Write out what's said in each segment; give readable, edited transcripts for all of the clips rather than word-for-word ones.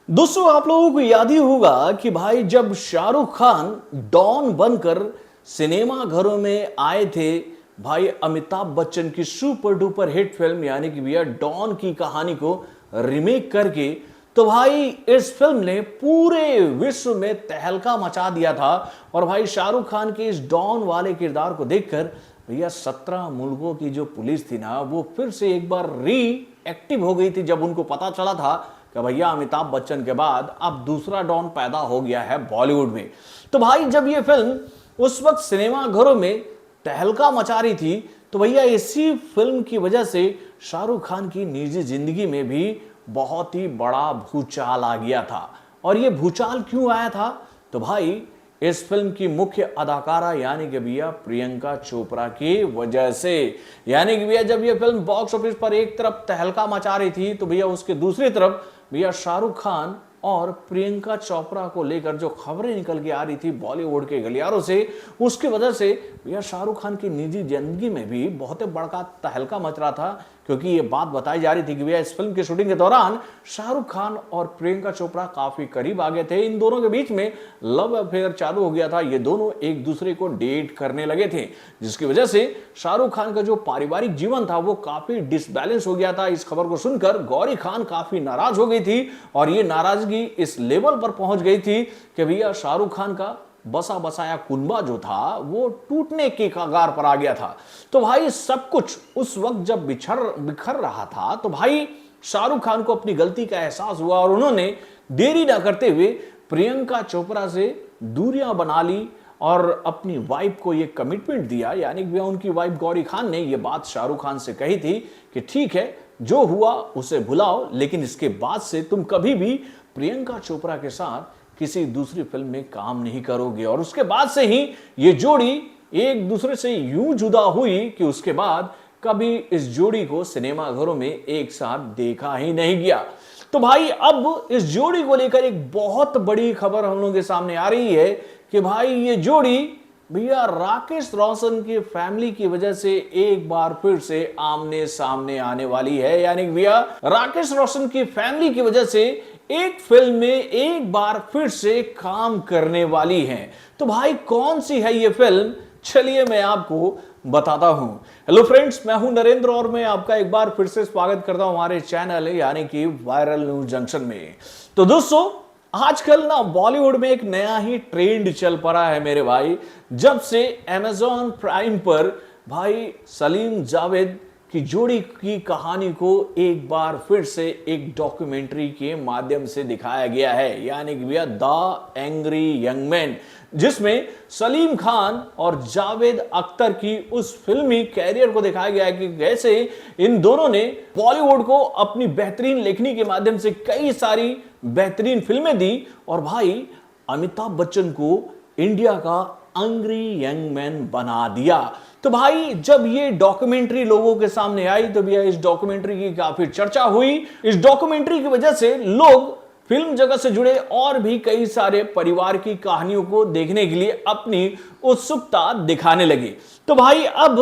दोस्तों आप लोगों को याद ही होगा कि भाई जब शाहरुख खान डॉन बनकर सिनेमा घरों में आए थे, भाई अमिताभ बच्चन की सुपर डुपर हिट फिल्म यानी कि भैया डॉन की कहानी को रीमेक करके, तो भाई इस फिल्म ने पूरे विश्व में तहलका मचा दिया था। और भाई शाहरुख खान के इस डॉन वाले किरदार को देखकर भैया 17 मुल्कों की जो पुलिस थी ना, वो फिर से एक बार री एक्टिव हो गई थी जब उनको पता चला था कि भैया अमिताभ बच्चन के बाद अब दूसरा डॉन पैदा हो गया है बॉलीवुड में। तो भाई जब ये फिल्म उस वक्त सिनेमा घरों में तहलका मचा रही थी, तो भैया इसी फिल्म की वजह से शाहरुख खान की निजी जिंदगी में भी बहुत ही बड़ा भूचाल आ गया था। और ये भूचाल क्यों आया था? तो भाई इस फिल्म की मुख्य अदाकारा यानी कि भैया प्रियंका चोपड़ा की वजह से। यानी कि भैया जब ये फिल्म बॉक्स ऑफिस पर एक तरफ तहलका मचा रही थी, तो भैया उसके दूसरी तरफ भैया शाहरुख खान और प्रियंका चोपड़ा को लेकर जो खबरें निकल के आ रही थी बॉलीवुड के गलियारों से, उसकी वजह से भैया शाहरुख खान की निजी जिंदगी में भी बहुत बड़ा तहलका मच रहा था। क्योंकि ये बात बताई जा रही थी कि भैया इस फिल्म की शूटिंग के दौरान शाहरुख खान और प्रियंका चोपड़ा काफी करीब आ गए थे। इन दोनों के बीच में लव अफेयर चालू हो गया था। ये दोनों एक दूसरे को डेट करने लगे थे, जिसकी वजह से शाहरुख खान का जो पारिवारिक जीवन था वो काफी डिसबैलेंस हो गया था। इस खबर को सुनकर गौरी खान काफी नाराज हो गई थी और ये नाराजगी इस लेवल पर पहुंच गई थी कि भैया शाहरुख खान का बसा बसाया कुनबा जो था वो टूटने के कगार पर आ गया था। तो भाई सब कुछ उस वक्त जब बिखर रहा था, तो भाई शाहरुख खान को अपनी गलती का एहसास हुआ और उन्होंने देरी ना करते हुए प्रियंका चोपड़ा से दूरियां बना ली और अपनी वाइफ को ये कमिटमेंट दिया। यानी कि उनकी वाइफ गौरी खान ने ये बात शाहरुख खान से कही थी कि ठीक है, जो हुआ उसे भुलाओ, लेकिन इसके बाद से तुम कभी भी प्रियंका चोपड़ा के साथ किसी दूसरी फिल्म में काम नहीं करोगे। और उसके बाद से ही ये जोड़ी एक दूसरे से यूं जुदा हुई कि उसके बाद कभी इस जोड़ी को सिनेमा घरों में एक साथ देखा ही नहीं गया। तो भाई अब इस जोड़ी को लेकर एक बहुत बड़ी खबर हम लोगों के सामने आ रही है कि भाई ये जोड़ी भैया राकेश रोशन की फैमिली की वजह से एक बार फिर से आमने सामने आने वाली है। यानी भैया राकेश रोशन की फैमिली की वजह से एक फिल्म में एक बार फिर से काम करने वाली हैं। तो भाई कौन सी है ये फिल्म, चलिए मैं आपको बताता हूं। हेलो फ्रेंड्स, मैं हूं नरेंद्र और मैं आपका एक बार फिर से स्वागत करता हूं हमारे चैनल यानी कि वायरल न्यूज जंक्शन में। तो दोस्तों आजकल ना बॉलीवुड में एक नया ही ट्रेंड चल पड़ा है मेरे भाई। जब से अमेज़न प्राइम पर भाई सलीम जावेद की जोड़ी की कहानी को एक बार फिर से एक डॉक्यूमेंट्री के माध्यम से दिखाया गया है, यानी कि भैया द एंग्री यंग मैन, जिसमें सलीम खान और जावेद अख्तर की उस फिल्मी कैरियर को दिखाया गया है कि कैसे इन दोनों ने बॉलीवुड को अपनी बेहतरीन लेखनी के माध्यम से कई सारी बेहतरीन फिल्में दी और भाई अमिताभ बच्चन को इंडिया का एंग्री यंग मैन बना दिया। तो भाई जब ये डॉक्यूमेंट्री लोगों के सामने आई तो भैया इस डॉक्यूमेंट्री की काफी चर्चा हुई। इस डॉक्यूमेंट्री की वजह से लोग फिल्म जगत से जुड़े और भी कई सारे परिवार की कहानियों को देखने के लिए अपनी उत्सुकता दिखाने लगे। तो भाई अब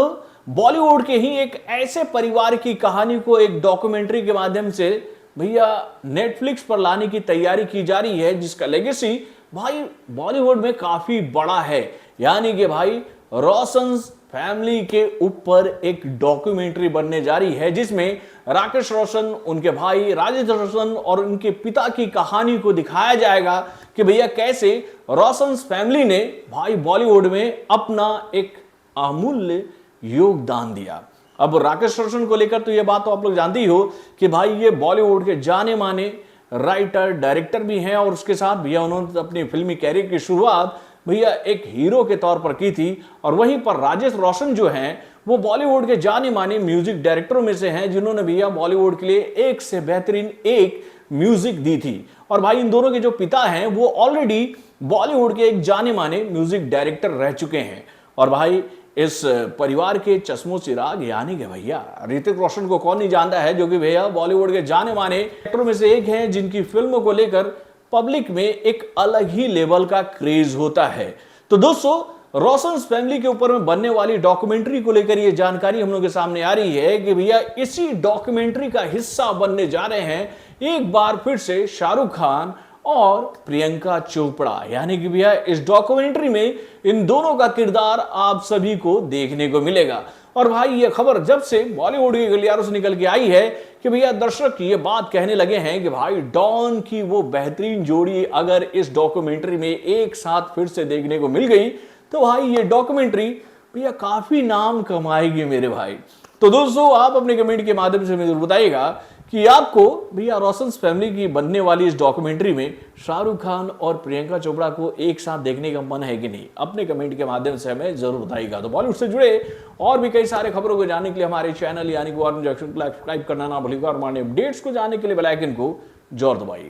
बॉलीवुड के ही एक ऐसे परिवार की कहानी को एक डॉक्यूमेंट्री के माध्यम से भैया नेटफ्लिक्स पर लाने की तैयारी की जा रही है, जिसका लेगेसी भाई बॉलीवुड में काफी बड़ा है। यानी कि भाई रोशन फैमिली के ऊपर एक डॉक्यूमेंट्री बनने जा रही है, जिसमें राकेश रोशन, उनके भाई राजेश रोशन और उनके पिता की कहानी को दिखाया जाएगा कि भैया कैसे रोशन फैमिली ने भाई बॉलीवुड में अपना एक अमूल्य योगदान दिया। अब राकेश रोशन को लेकर तो ये बात तो आप लोग जानते ही हो कि भाई ये बॉलीवुड के जाने माने राइटर डायरेक्टर भी हैं और उसके साथ भैया उन्होंने अपनी फिल्मी कैरियर की शुरुआत भैया एक हीरो के तौर पर की थी। और वहीं पर राजेश रोशन जो हैं वो बॉलीवुड के जाने माने म्यूजिक डायरेक्टरों में से हैं, जिन्होंने भैया बॉलीवुड के लिए एक से बेहतरीन एक म्यूजिक दी थी। और भाई इन दोनों के जो पिता हैं वो ऑलरेडी बॉलीवुड के एक जाने माने म्यूजिक डायरेक्टर रह चुके हैं। और भाई इस परिवार के चश्मो चिराग यानी कि भैया ऋतिक रोशन को कौन नहीं जानता है, जो कि भैया बॉलीवुड के जाने माने एक्टरों में से एक हैं, जिनकी फिल्मों को लेकर पब्लिक में एक अलग ही लेवल का क्रेज होता है। तो दोस्तों रोशंस फैमिली के ऊपर में बनने वाली डॉक्यूमेंट्री को लेकर ये जानकारी हम लोग के सामने आ रही है कि भैया इसी डॉक्यूमेंट्री का हिस्सा बनने जा रहे हैं एक बार फिर से शाहरुख खान और प्रियंका चोपड़ा। यानी कि भैया इस डॉक्यूमेंट्री में इन दोनों का किरदार आप सभी को देखने को मिलेगा। और भाई ये खबर जब से बॉलीवुड के गलियारों से निकल के आई है कि भैया दर्शक ये बात कहने लगे हैं कि भाई डॉन की वो बेहतरीन जोड़ी अगर इस डॉक्यूमेंट्री में एक साथ फिर से देखने को मिल गई तो भाई ये डॉक्यूमेंट्री भैया काफी नाम कमाएगी मेरे भाई। तो दोस्तों आप अपने कमेंट के माध्यम से मुझे बताइएगा कि आपको भैया रोशंस फैमिली की बनने वाली इस डॉक्यूमेंट्री में शाहरुख खान और प्रियंका चोपड़ा को एक साथ देखने का मन है कि नहीं। अपने कमेंट के माध्यम से हमें जरूर बताइएगा। तो बॉलीवुड से जुड़े और भी कई सारे खबरों को जानने के लिए हमारे चैनल यानी कि सब्सक्राइब करना ना भूलिएगा और हमारे अपडेट्स को जानने के लिए बेल आइकन को जरूर दबाइए।